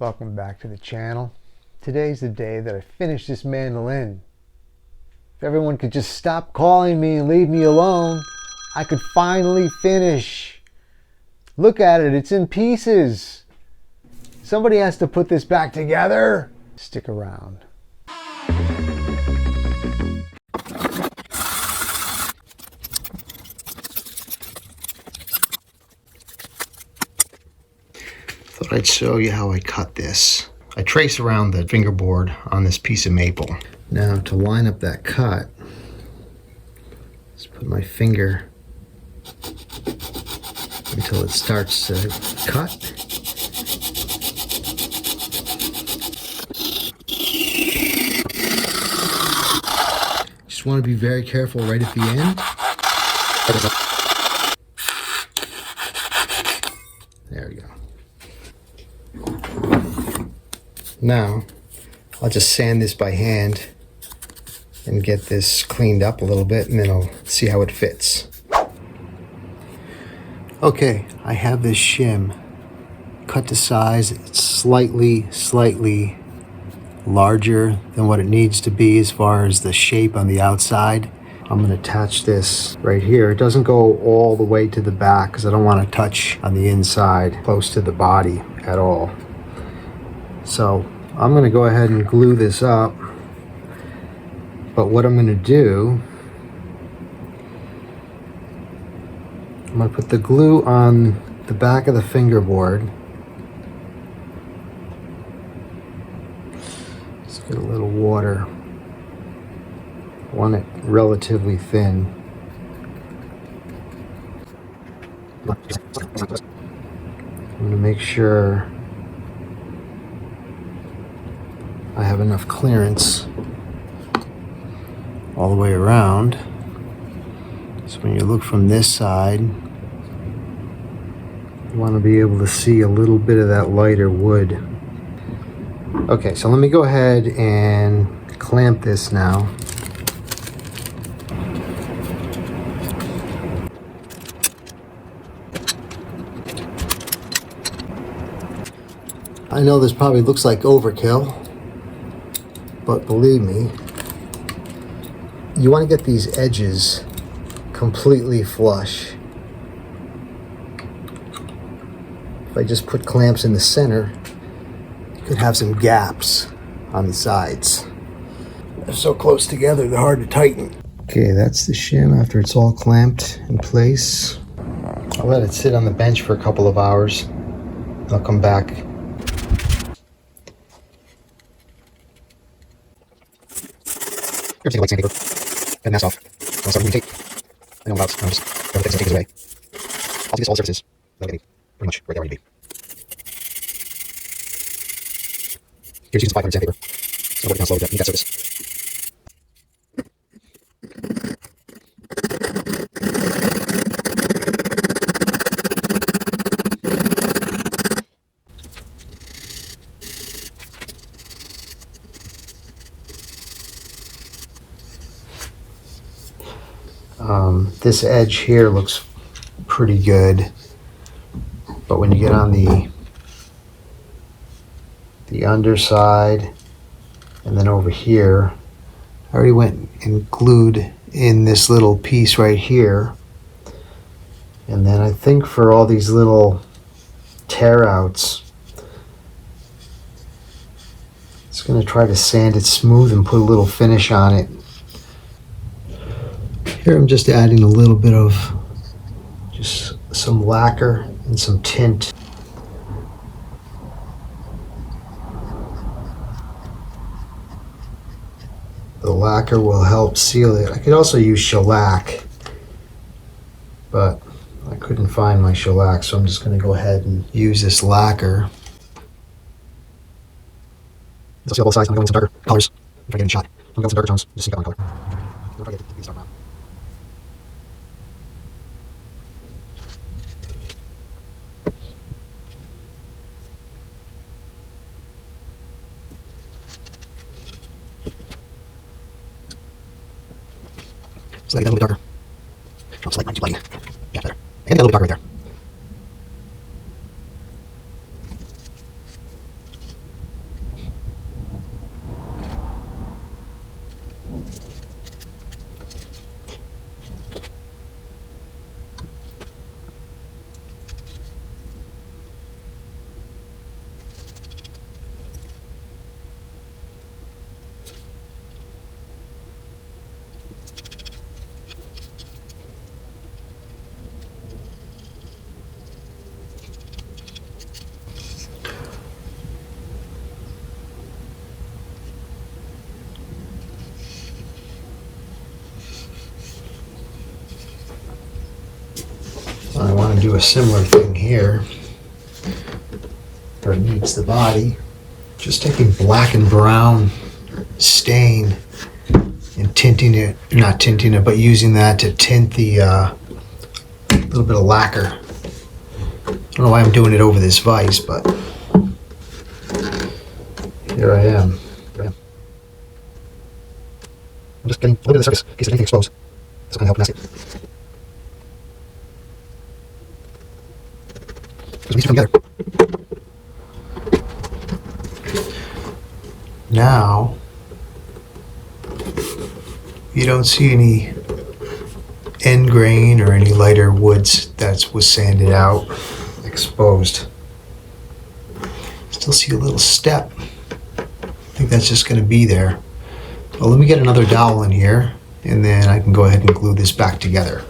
Welcome back to the channel. Today's the day that I finish this mandolin. If everyone could just stop calling me and leave me alone, I could finally finish. Look at it, it's in pieces. Somebody has to put this back together. Stick around. Thought I'd show you how I cut this. I trace around the fingerboard on this piece of maple. Now to line up that cut, just put my finger until it starts to cut. Just want to be very careful right at the end. There we go. Now, I'll just sand this by hand and get this cleaned up a little bit, and then I'll see how it fits. Okay, I have this shim cut to size. It's slightly larger than what it needs to be as far as the shape on the outside. I'm going to attach this right here. It doesn't go all the way to the back because I don't want to touch on the inside close to the body at all. So I'm going to go ahead and glue this up. But what I'm going to do, I'm going to put the glue on the back of the fingerboard. Let's get a little water. I want it relatively thin. I'm going to make sure I have enough clearance all the way around. So when you look from this side, you want to be able to see a little bit of that lighter wood. Okay, so let me go ahead and clamp this now. I know this probably looks like overkill, but believe me, you want to get these edges completely flush. If I just put clamps in the center, you could have some gaps on the sides. They're so close together, they're hard to tighten. Okay, that's the shim after it's all clamped in place. I'll let it sit on the bench for a couple of hours. I'll come back. You're taking a white sandpaper and mask off. I'll start removing tape. I know about. I'm just going to take some tape away. I'll do this all surfaces. That'll get me pretty much right there where I need to be. Here's using some 500 sandpaper. So I'm working down slowly to meet that surface. This edge here looks pretty good, but when you get on the underside and then over here, I already went and glued in this little piece right here, and then I think for all these little tear outs, it's going to try to sand it smooth and put a little finish on it. Here I'm just adding a little bit of just some lacquer and some tint. The lacquer will help seal it. I could also use shellac, but I couldn't find my shellac, so I'm just going to go ahead and use this lacquer. I'll seal both sides. I'm going with some darker colors if I get a shot. I'm going with some darker tones, just sneak out one color. Don't forget to these dark brown. So that get a little bit darker. Oh, it's light, mine's too light. Yeah, better. And a little bit darker right there. do a similar thing here, where it meets the body. Just taking black and brown stain and tinting it, not tinting it, but using that to tint the little bit of lacquer. I don't know why I'm doing it over this vise, but here I am. I'm just getting a little bit of the surface in case there's anything exposed. This is going to help mask it. Because these two come together. Now, you don't see any end grain or any lighter woods that was sanded out, exposed. Still see a little step. I think that's just going to be there. Well, let me get another dowel in here, and then I can go ahead and glue this back together.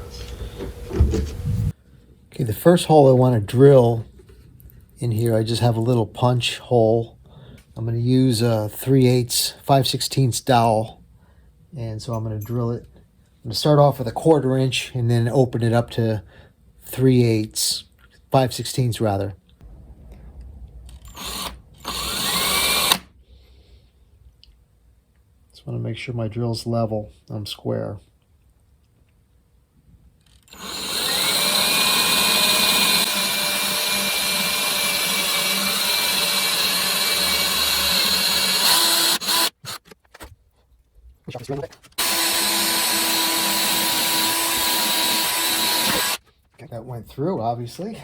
Okay, the first hole I want to drill in here, I just have a little punch hole. I'm going to use a 3/8, 5/16 dowel, and so I'm going to drill it. I'm going to start off with a 1/4 inch and then open it up to 3/8, 5/16 rather. Just want to make sure my drill's level. I'm square. Okay, that went through, obviously.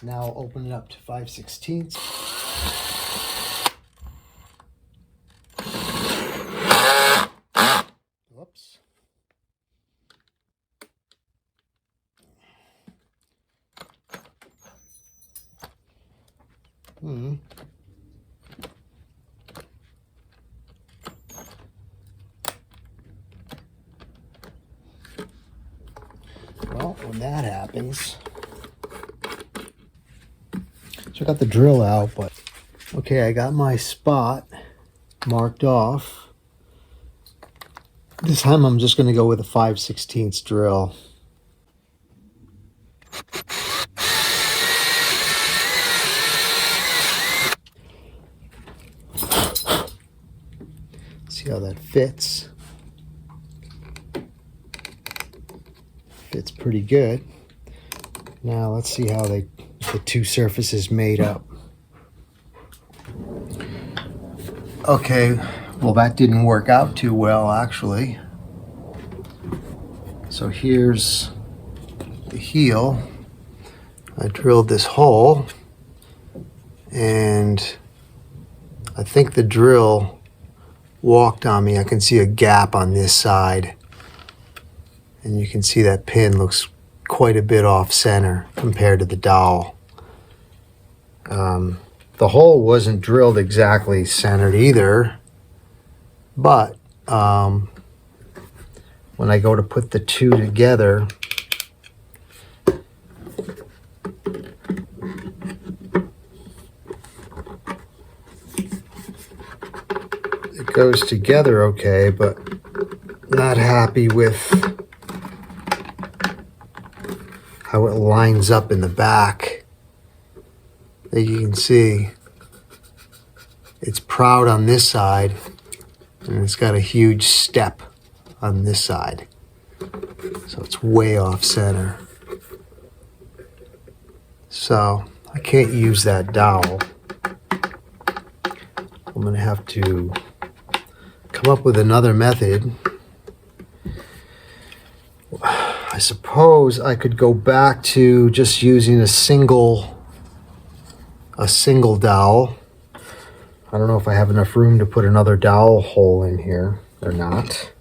Now open it up to 5/16. Whoops. Well, when that happens, so I got the drill out, but okay, I got my spot marked off. This time I'm just going to go with a 5/16 drill. See how that fits. Fits pretty good. Now let's see how the two surfaces made up. Okay, well that didn't work out too well actually. So here's the heel. I drilled this hole and I think the drill walked on me. I can see a gap on this side. And you can see that pin looks quite a bit off center compared to the dowel. The hole wasn't drilled exactly centered either, but when I go to put the two together, it goes together okay, but not happy with how it lines up in the back. As you can see, it's proud on this side and it's got a huge step on this side. So it's way off center. So I can't use that dowel. I'm gonna have to come up with another method. I suppose I could go back to just using a single dowel. I don't know if I have enough room to put another dowel hole in here or not.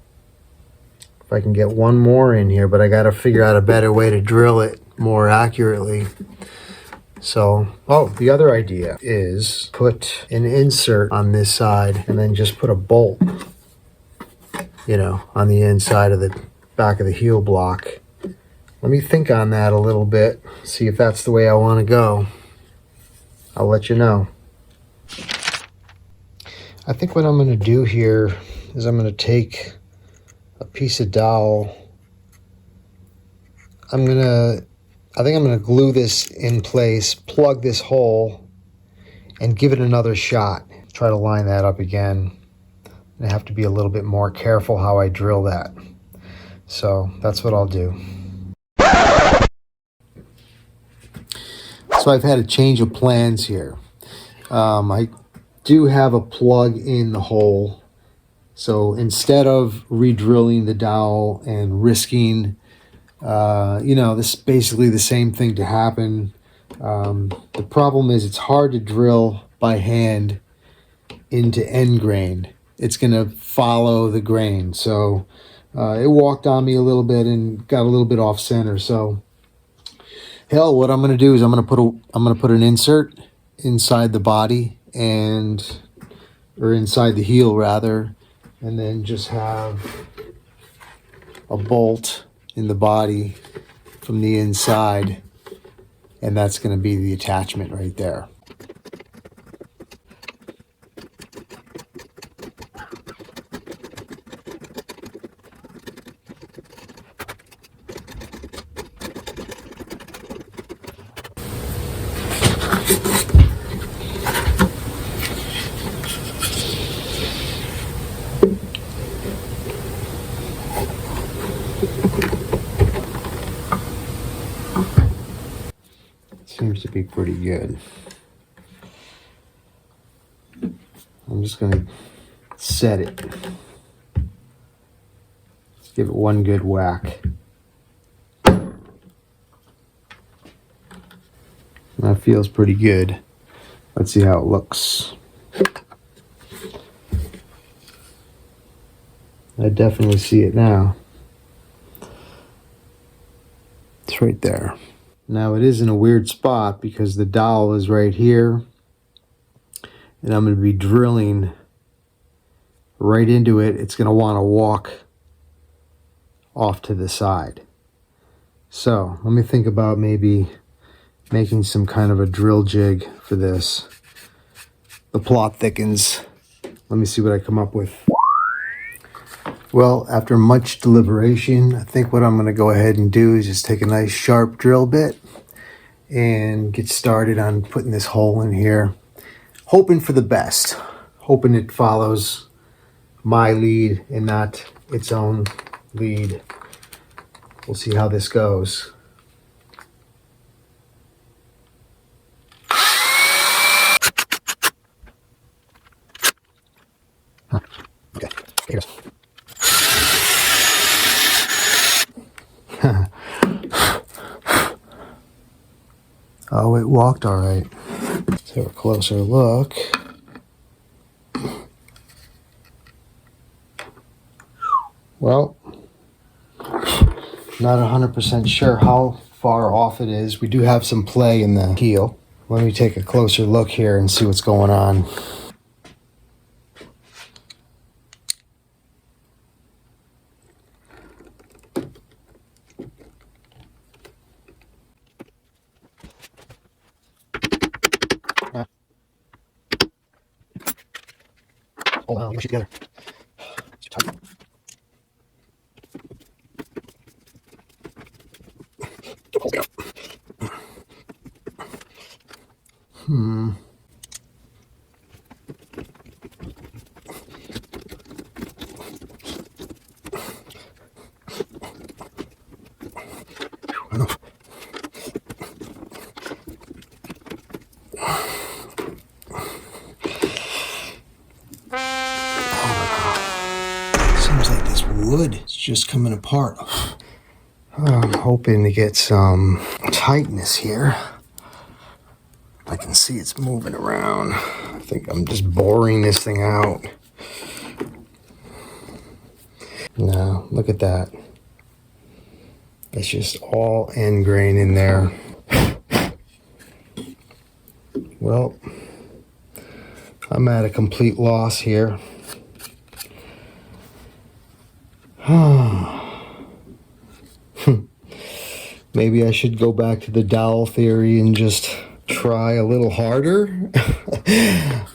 If I can get one more in here, but I got to figure out a better way to drill it more accurately. So, the other idea is put an insert on this side and then just put a bolt, on the inside of the back of the heel block. Let me think on that a little bit, see if that's the way I want to go. I'll let you know. I think what I'm going to do here is I'm going to take a piece of dowel. I I think I'm going to glue this in place, plug this hole, and give it another shot. Try to line that up again. I have to be a little bit more careful how I drill that. So that's what I'll do. So I've had a change of plans here. I do have a plug in the hole. So instead of re-drilling the dowel and risking, this is basically the same thing to happen. The problem is it's hard to drill by hand into end grain. It's going to follow the grain. So it walked on me a little bit and got a little bit off center. So hell, what I'm going to do is I'm going to put an insert inside the body or inside the heel rather, and then just have a bolt in the body from the inside, and that's going to be the attachment right there. Seems to be pretty good. I'm just going to set it. Let's give it one good whack. That feels pretty good. Let's see how it looks. I definitely see it now. It's right there. Now it is in a weird spot because the dowel is right here, and I'm going to be drilling right into it. It's going to want to walk off to the side. So let me think about maybe making some kind of a drill jig for this. The plot thickens. Let me see what I come up with. Well, after much deliberation, I think what I'm going to go ahead and do is just take a nice sharp drill bit and get started on putting this hole in here. Hoping for the best. Hoping it follows my lead and not its own lead. We'll see how this goes. Okay, here goes. Oh, it walked all right. Let's have a closer look. Well, not 100% sure how far off it is. We do have some play in the heel. Let me take a closer look here and see what's going on. Hold on, let me get together. It's too tight. Hold it up. Enough. Seems like this wood is just coming apart. I'm hoping to get some tightness here. I can see it's moving around. I think I'm just boring this thing out. No, look at that. It's just all end grain in there. Well, I'm at a complete loss here. Maybe I should go back to the dowel theory and just try a little harder.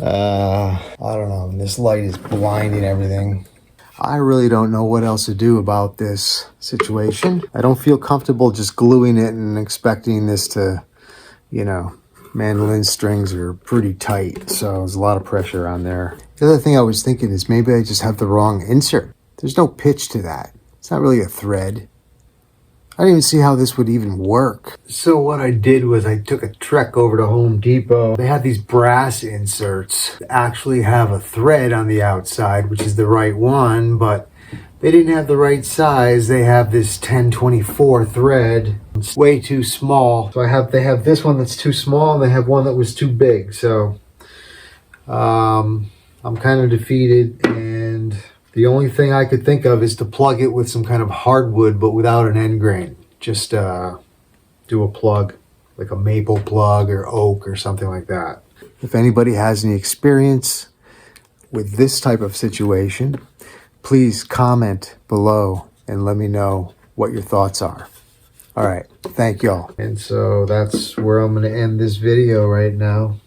I don't know. This light is blinding everything. I really don't know what else to do about this situation. I don't feel comfortable just gluing it and expecting this to, you know, mandolin strings are pretty tight, so there's a lot of pressure on there. The other thing I was thinking is maybe I just have the wrong insert. There's no pitch to that. It's not really a thread. I don't even see how this would even work. So what I did was I took a trek over to Home Depot. They had these brass inserts that actually have a thread on the outside, which is the right one, but they didn't have the right size. They have this 1024 thread. It's way too small. So they have this one that's too small, and they have one that was too big. So I'm kind of defeated, and the only thing I could think of is to plug it with some kind of hardwood, but without an end grain. Just do a plug, like a maple plug or oak or something like that. If anybody has any experience with this type of situation, please comment below and let me know what your thoughts are. All right, thank y'all. And so that's where I'm going to end this video right now.